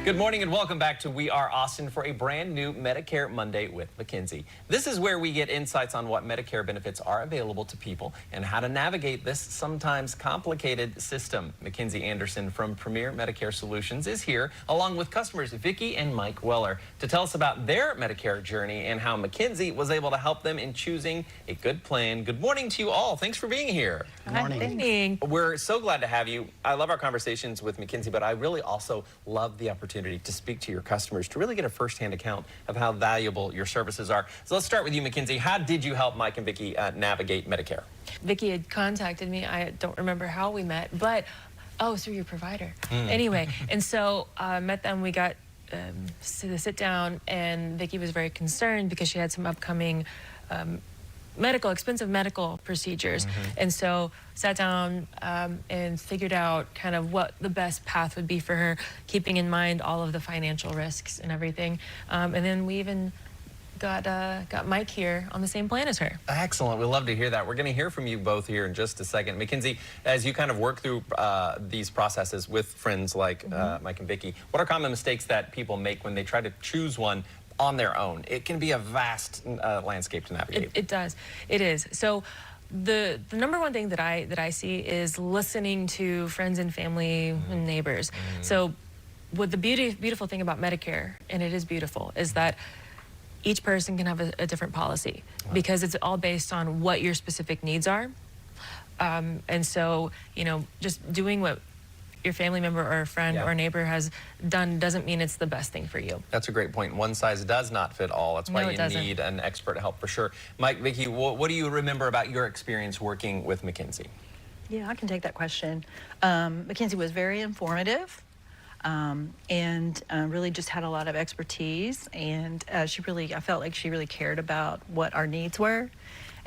Good morning and welcome back to We Are Austin for a brand new Medicare Monday with Mackenzie. This is where we get insights on what Medicare benefits are available to people and how to navigate this sometimes complicated system. Mackenzie Anderson from Premier Medicare Solutions is here along with customers Vicki and Mike Weller to tell us about their Medicare journey and how Mackenzie was able to help them in choosing a good plan. Good morning to you all. Thanks for being here. Good morning. We're so glad to have you. I love our conversations with Mackenzie, but I really also love the opportunity to speak to your customers, to really get a firsthand account of how valuable your services are. So let's start with you, Mackenzie. How did you help Mike and Vicki navigate Medicare? Vicki had contacted me. I don't remember how we met, but through your provider. Anyway, and so met them. We got to sit down, and Vicki was very concerned because she had some upcoming expensive medical procedures. And so sat down and figured out kind of what the best path would be for her, keeping in mind all of the financial risks and everything. And then we even got Mike here on the same plan as her. Excellent. We love to hear that. We're going to hear from you both here in just a second. Mackenzie, as you kind of work through these processes with friends like Mike and Vicki, what are common mistakes that people make when they try to choose one on their own? It can be a vast landscape to navigate. It does. It is. So the number one thing that I see is listening to friends and family and neighbors. So what the beautiful thing about Medicare, and it is beautiful, is that each person can have a different policy because it's all based on what your specific needs are. And so, you know, just doing what your family member or a friend or neighbor has done doesn't mean it's the best thing for you. That's a great point. One size does not fit all. That's why you need an expert help for sure. Mike, Vicki, what do you remember about your experience working with Mackenzie? Yeah, I can take that question. Mackenzie was very informative and really just had a lot of expertise, and I felt like she really cared about what our needs were.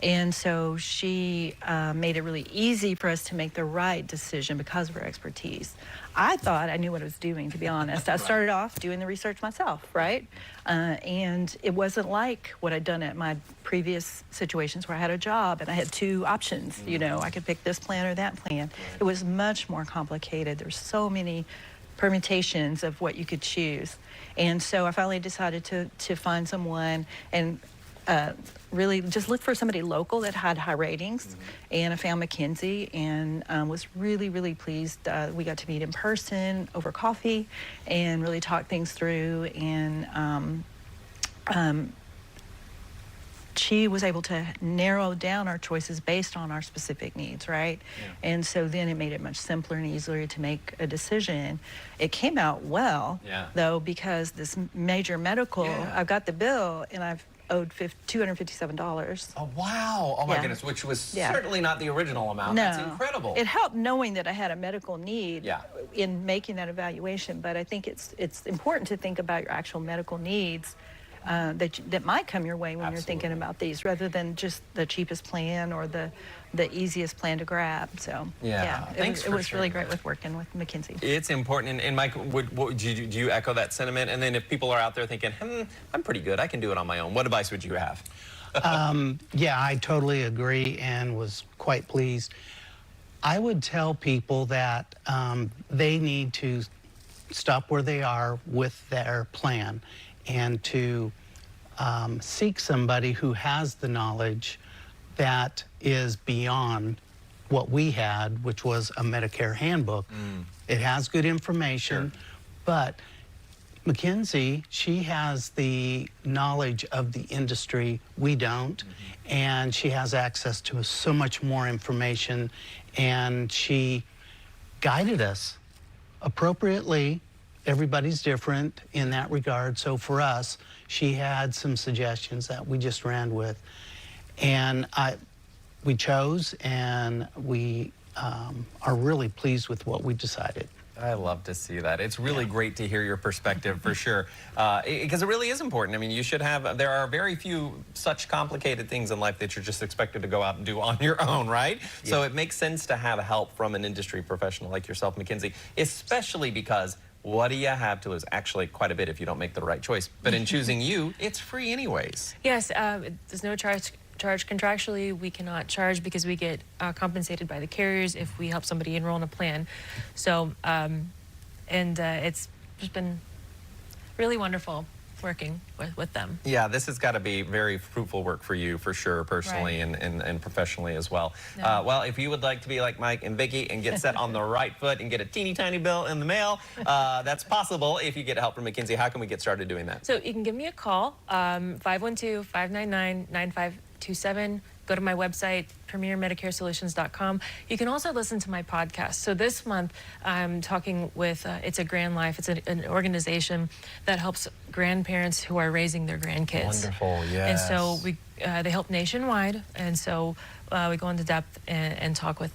And so she made it really easy for us to make the right decision because of her expertise. I thought I knew what I was doing, to be honest. I started off doing the research myself, right? And it wasn't like what I'd done at my previous situations where I had a job and I had two options. You know, I could pick this plan or that plan. It was much more complicated. There's so many permutations of what you could choose. And so I finally decided to find someone and really just look for somebody local that had high ratings. And I found Mackenzie and was really, really pleased. We got to meet in person over coffee and really talk things through. And she was able to narrow down our choices based on our specific needs, right? And so then it made it much simpler and easier to make a decision. It came out well, though, because this major medical, I've got the bill and I've owed $257. Oh, wow. Oh, my goodness, which was certainly not the original amount. No. That's incredible. It helped knowing that I had a medical need in making that evaluation, but I think it's important to think about your actual medical needs that might come your way when you're thinking about these, rather than just the cheapest plan or the easiest plan to grab. So it was really great with working with Mackenzie. It's important. And Mike, do you echo that sentiment? And then if people are out there thinking, I'm pretty good, I can do it on my own, what advice would you have? Yeah, I totally agree and was quite pleased. I would tell people that they need to stop where they are with their plan and to seek somebody who has the knowledge that is beyond what we had, which was a Medicare handbook. It has good information, but Mackenzie, she has the knowledge of the industry. We don't, and she has access to so much more information, and she guided us appropriately. Everybody's different in that regard. So for us, she had some suggestions that we just ran with. And we chose, and we are really pleased with what we decided. I love to see that. It's really great to hear your perspective, for sure, because it really is important. I mean, you should have, there are very few such complicated things in life that you're just expected to go out and do on your own, right? So it makes sense to have help from an industry professional like yourself, Mackenzie, especially because what do you have to is actually quite a bit if you don't make the right choice. But in choosing you, it's free anyways. Yes, there's no charge contractually. We cannot charge because we get compensated by the carriers if we help somebody enroll in a plan. So, it's just been really wonderful working with them. Yeah, this has got to be very fruitful work for you, for sure, personally Right. and professionally as well. Yeah. Well, if you would like to be like Mike and Vicki and get set on the right foot and get a teeny tiny bill in the mail, that's possible if you get help from Mackenzie. How can we get started doing that? So you can give me a call, 512-599-9527. Go to my website, premiermedicaresolutions.com. You can also listen to my podcast. So this month, I'm talking with, it's a Grand Life. It's an organization that helps grandparents who are raising their grandkids. Wonderful, yes. And so they help nationwide. And so we go into depth and talk with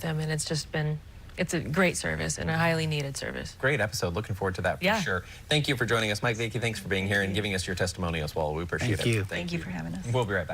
them. And it's just been, it's a great service and a highly needed service. Great episode. Looking forward to that for Yeah. sure. Thank you for joining us, Mike, Vicki. Thanks for being here and giving us your testimony as well. We appreciate Thank it. you. Thank you for having us. We'll be right back.